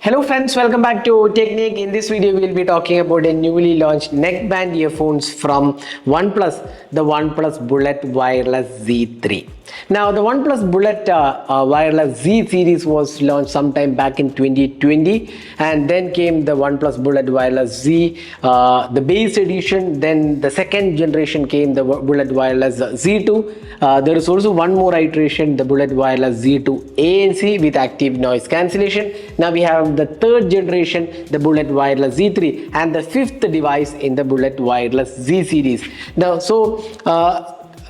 Hello friends, welcome back to Technique. In this video, we'll be talking about a newly launched neckband earphones from OnePlus, the OnePlus Bullet Wireless Z3. Now, the OnePlus Bullet Wireless Z series was launched sometime back in 2020, and then came the OnePlus Bullet Wireless Z, the base edition. Then the second generation came the Bullet Wireless Z2. There is also one more iteration, the Bullet Wireless Z2 ANC with active noise cancellation. Now we have the third generation, the Bullet Wireless Z3, and the fifth device in the Bullet Wireless Z series. Now,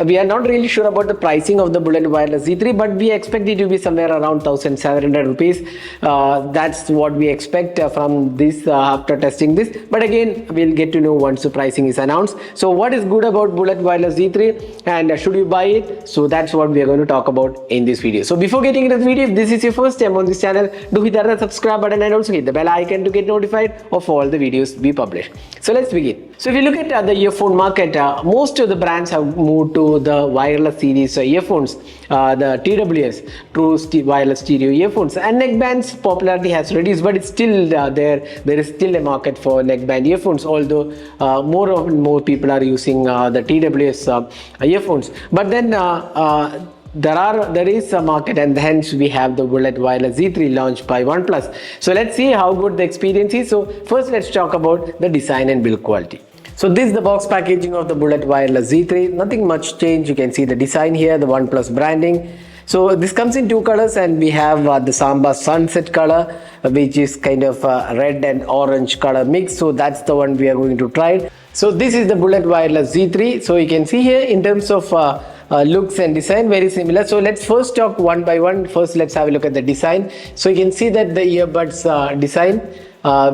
we are not really sure about the pricing of the Bullet Wireless Z3, but we expect it to be somewhere around 1,700 rupees. That's what we expect from this after testing this. But again, we'll get to know once the pricing is announced. So what is good about Bullet Wireless Z3 and should you buy it? So that's what we are going to talk about in this video. So before getting into the video, if this is your first time on this channel, do hit that subscribe button and also hit the bell icon to get notified of all the videos we publish. So let's begin. So if you look at the earphone market, most of the brands have moved to the wireless series earphones, the TWS, True Wireless Stereo earphones, and neckbands popularity has reduced, but it's still there is still a market for neckband earphones, although more and more people are using the TWS earphones. But then there is a market, and hence we have the Bullet Wireless Z3 launched by OnePlus. So let's see how good the experience is. So first let's talk about the design and build quality. So this is the box packaging of the Bullet Wireless Z3. Nothing much change. You can see the design here, the OnePlus branding. So this comes in two colors, and we have the Samba Sunset color, which is kind of red and orange color mix. So that's the one we are going to try. So this is the Bullet Wireless Z3. So you can see here in terms of looks and design, very similar. So let's first talk one by one. First, let's have a look at the design. So you can see that the earbuds design,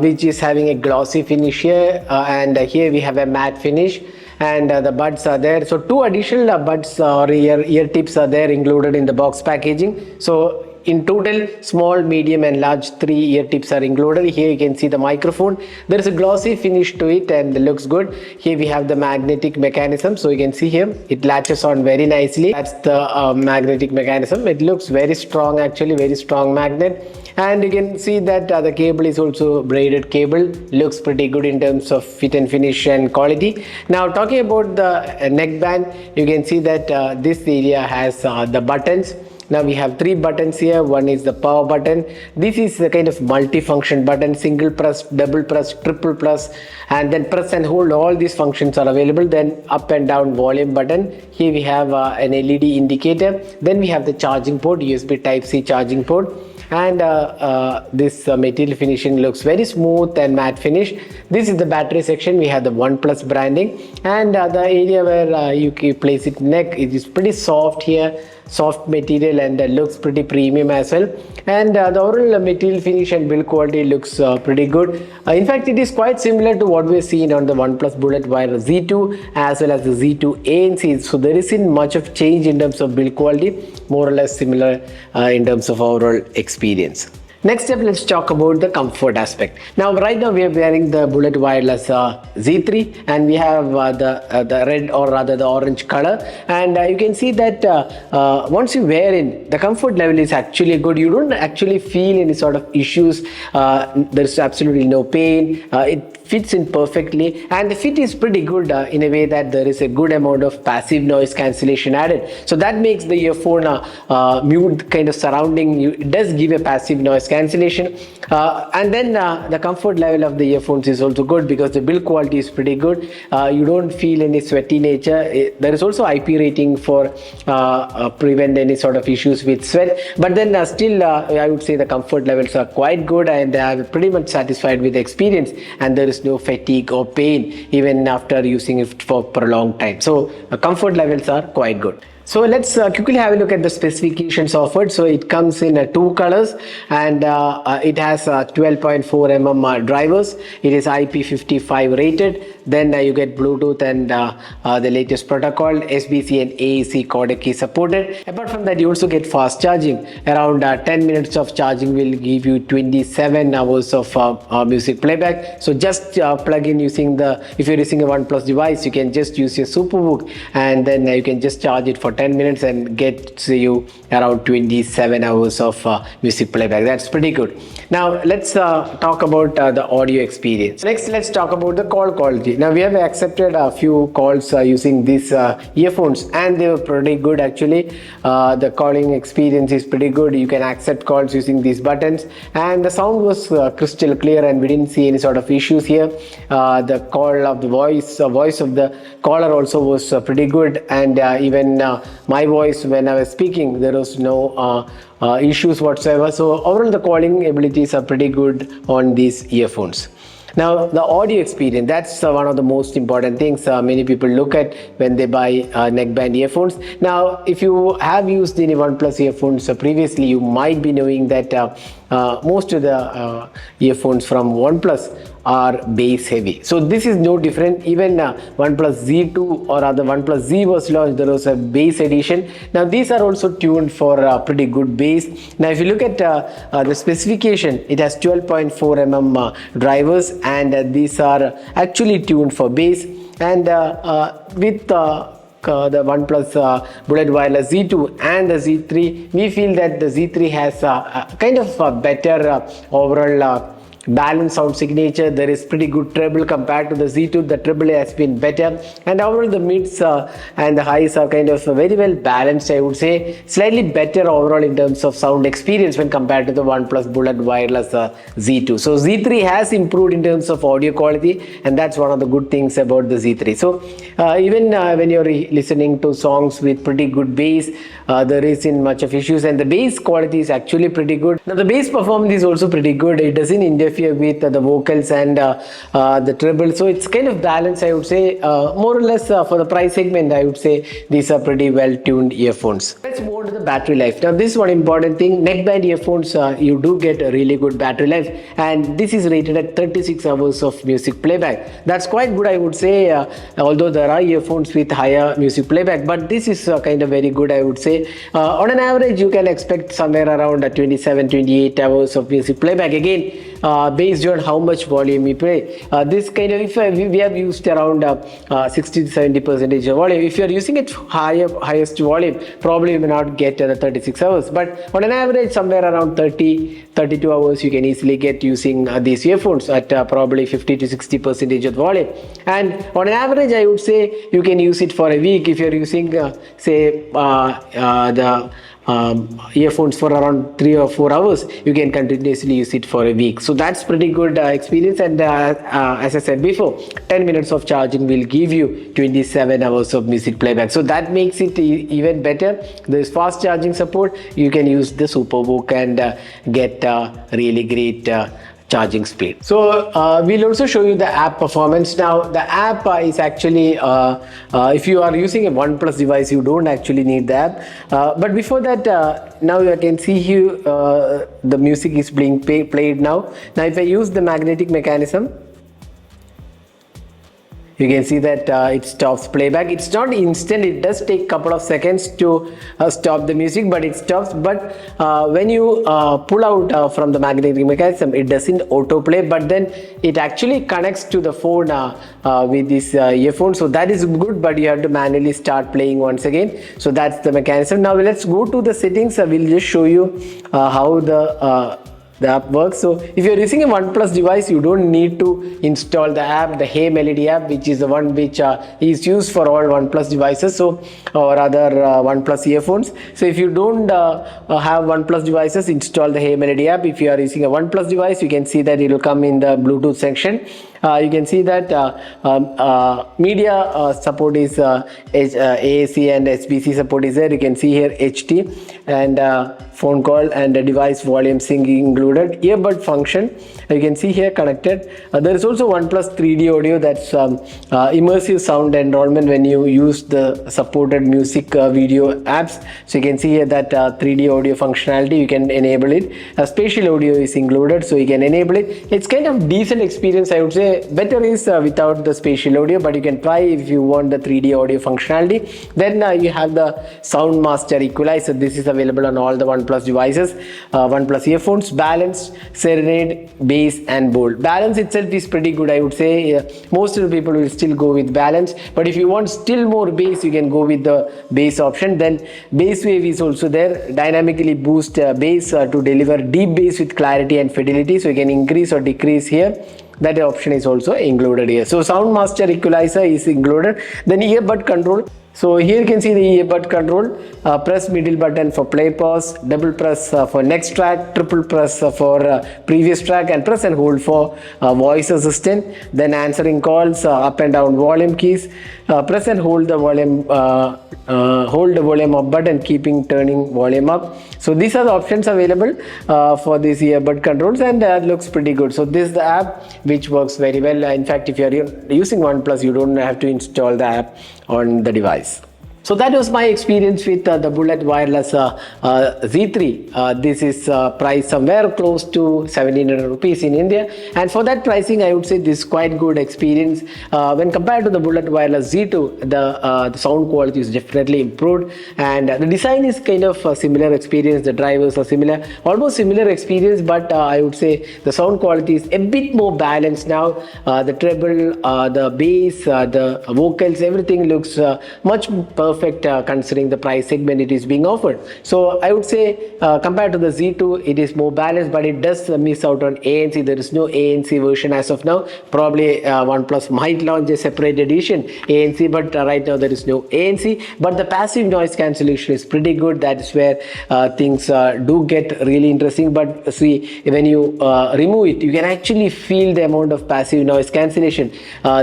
which is having a glossy finish here, and here we have a matte finish, and the buds are there. So two additional buds or ear tips are there included in the box packaging. So in total, small, medium and large, 3 ear tips are included. Here you can see the microphone. There is a glossy finish to it and it looks good. Here we have the magnetic mechanism. So you can see here, it latches on very nicely. That's the magnetic mechanism. It looks very strong, actually, very strong magnet. And you can see that the cable is also braided cable. Looks pretty good in terms of fit and finish and quality. Now talking about the neckband, you can see that this area has the buttons. Now we have 3 buttons here. One is the power button. This is the kind of multi-function button, single press, double press, triple press, and then press and hold. All these functions are available. Then up and down volume button. Here we have an LED indicator. Then we have the charging port, USB Type-C charging port. And this material finishing looks very smooth and matte finish. This is the battery section. We have the OnePlus branding, and the area where you can place it neck, it is pretty soft here, soft material, and looks pretty premium as well. And the overall material finish and build quality looks pretty good. In fact, it is quite similar to what we've seen on the OnePlus Bullet Wireless Z2 as well as the Z2 ANC. So there isn't much of change in terms of build quality, more or less similar in terms of overall experience. Next step, let's talk about the comfort aspect. Now, right now we are wearing the Bullet Wireless Z3, and we have the red, or rather the orange color. And you can see that once you wear it, the comfort level is actually good. You don't actually feel any sort of issues. There's absolutely no pain. It fits in perfectly, and the fit is pretty good in a way that there is a good amount of passive noise cancellation added. So that makes the earphone mute kind of surrounding. It does give a passive noise cancellation, and then the comfort level of the earphones is also good because the build quality is pretty good. You don't feel any sweaty nature. There is also IP rating for prevent any sort of issues with sweat, but then still I would say the comfort levels are quite good, and I'm pretty much satisfied with the experience, and there is no fatigue or pain even after using it for prolonged time. So comfort levels are quite good. So let's quickly have a look at the specifications offered. So it comes in 2 colors, and it has 12.4 mm drivers. It is IP55 rated. Then you get Bluetooth and the latest protocol, SBC and AAC codec is supported. Apart from that, you also get fast charging. Around 10 minutes of charging will give you 27 hours of music playback. So just plug in using if you're using a OnePlus device, you can just use your Superbook, and then you can just charge it for 10 minutes and gets you around 27 hours of music playback. That's pretty good. Now let's talk about the audio experience. Next, let's talk about the call quality. Now we have accepted a few calls using these earphones, and they were pretty good actually. The calling experience is pretty good. You can accept calls using these buttons, and the sound was crystal clear, and we didn't see any sort of issues here. The call of the voice of the caller also was pretty good, and even my voice when I was speaking, there was no issues whatsoever. So overall the calling abilities are pretty good on these earphones. Now the audio experience, that's one of the most important things many people look at when they buy neckband earphones. Now if you have used any OnePlus earphones previously, you might be knowing that most of the earphones from OnePlus are bass heavy. So this is no different. Even OnePlus Z2 or other OnePlus Z was launched, there was a bass edition. Now these are also tuned for pretty good bass. Now if you look at the specification, it has 12.4 mm drivers, and these are actually tuned for bass. And with the OnePlus Bullet Wireless Z2 and the Z3, we feel that the Z3 has a kind of a better overall balanced sound signature. There is pretty good treble compared to the Z2. The treble has been better, and overall the mids and the highs are kind of very well balanced, I would say. Slightly better overall in terms of sound experience when compared to the OnePlus Bullet Wireless Z2. So Z3 has improved in terms of audio quality, and that's one of the good things about the Z3. So even when you're listening to songs with pretty good bass, there isn't much of issues, and the bass quality is actually pretty good. Now the bass performance is also pretty good. It doesn't interfere with the vocals and the treble, so it's kind of balanced, I would say. More or less for the price segment, I would say these are pretty well tuned earphones. Let's move on to the battery life. Now this is one important thing. Neckband earphones, you do get a really good battery life, and this is rated at 36 hours of music playback. That's quite good, I would say, although there are earphones with higher music playback, but this is kind of very good, I would say. On an average, you can expect somewhere around 27-28 hours of music playback. Again, based on how much volume we play. This kind of, if we have used around 60 to 70% of volume. If you are using it highest volume, probably you may not get the 36 hours. But on an average, somewhere around 32 hours, you can easily get using these earphones at probably 50 to 60% of volume. And on an average, I would say you can use it for a week. If you are using, say, the earphones for around 3 or 4 hours, you can continuously use it for a week. So that's pretty good experience. And as I said before, 10 minutes of charging will give you 27 hours of music playback. So that makes it even better. There's fast charging support. You can use the Superbook and get really great charging speed. So we'll also show you the app performance. Now the app is actually, if you are using a OnePlus device, you don't actually need the app. But before that, now you can see here the music is being played now. Now if I use the magnetic mechanism, you can see that it stops playback. It's not instant, it does take a couple of seconds to stop the music, but it stops. But when you pull out from the magnetic mechanism, it doesn't autoplay, but then it actually connects to the phone with this earphone. So that is good, but you have to manually start playing once again. So that's the mechanism. Now let's go to the settings. We'll just show you how the app works. So if you're using a OnePlus device, you don't need to install the app, the Hey Melody app, which is the one which is used for all OnePlus devices, so or other OnePlus earphones. So if you don't have OnePlus devices, install the Hey Melody app. If you are using a OnePlus device, you can see that it will come in the Bluetooth section. You can see that media support is AAC and SBC support is there. You can see here HT and phone call and device volume sync included. Earbud function, you can see here connected. There is also OnePlus 3D audio, that's immersive sound environment when you use the supported music video apps. So you can see here that 3D audio functionality, you can enable it. Spatial audio is included, so you can enable it. It's kind of decent experience, I would say. Better is without the spatial audio, but you can try if you want the 3D audio functionality. Then you have the sound master equalizer. This is available on all the OnePlus OnePlus devices, OnePlus earphones, balanced, serenade, bass and bold. Balance itself is pretty good, I would say. Most of the people will still go with balance, but if you want still more bass, you can go with the bass option. Then bass wave is also there, dynamically boost bass to deliver deep bass with clarity and fidelity, so you can increase or decrease here. That option is also included here. So sound master equalizer is included. Then earbud control. So here you can see the earbud control. Press middle button for play pause, double press for next track, triple press for previous track, and press and hold for voice assistant. Then answering calls, up and down volume keys. Press and hold the volume up button, keeping turning volume up. So these are the options available for these earbud controls, and that looks pretty good. So this is the app which works very well. In fact, if you are using OnePlus, you don't have to install the app on the device. So that was my experience with the Bullet Wireless Z3. This is priced somewhere close to 1700 rupees in India, and for that pricing I would say this is quite good experience. When compared to the Bullet Wireless Z2, the sound quality is definitely improved, and the design is kind of a similar experience. The drivers are similar, almost similar experience, but I would say the sound quality is a bit more balanced now. The treble, the bass, the vocals, everything looks much perfect considering the price segment it is being offered. So I would say compared to the Z2, it is more balanced, but it does miss out on ANC. There is no ANC version as of now. Probably OnePlus might launch a separate edition ANC, but right now there is no ANC. But the passive noise cancellation is pretty good. That is where things do get really interesting. But see, when you remove it, you can actually feel the amount of passive noise cancellation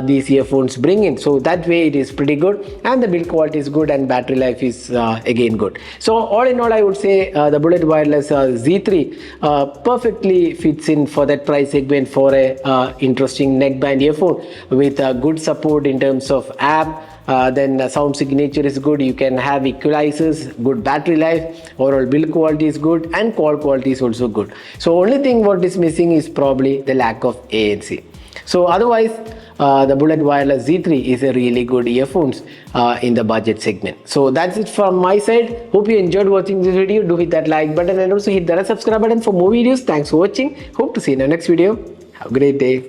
these earphones bring in. So that way it is pretty good, and the build quality is good, and battery life is again good. So all in all, I would say the Bullet Wireless Z3 perfectly fits in for that price segment for a interesting neckband earphone with good support in terms of app. Then sound signature is good, you can have equalizers, good battery life, overall build quality is good, and call quality is also good. So only thing what is missing is probably the lack of ANC. So otherwise the Bullet Wireless Z3 is a really good earphones in the budget segment. So that's it from my side. Hope you enjoyed watching this video. Do hit that like button and also hit the subscribe button for more videos. Thanks for watching. Hope to see you in the next video. Have a great day.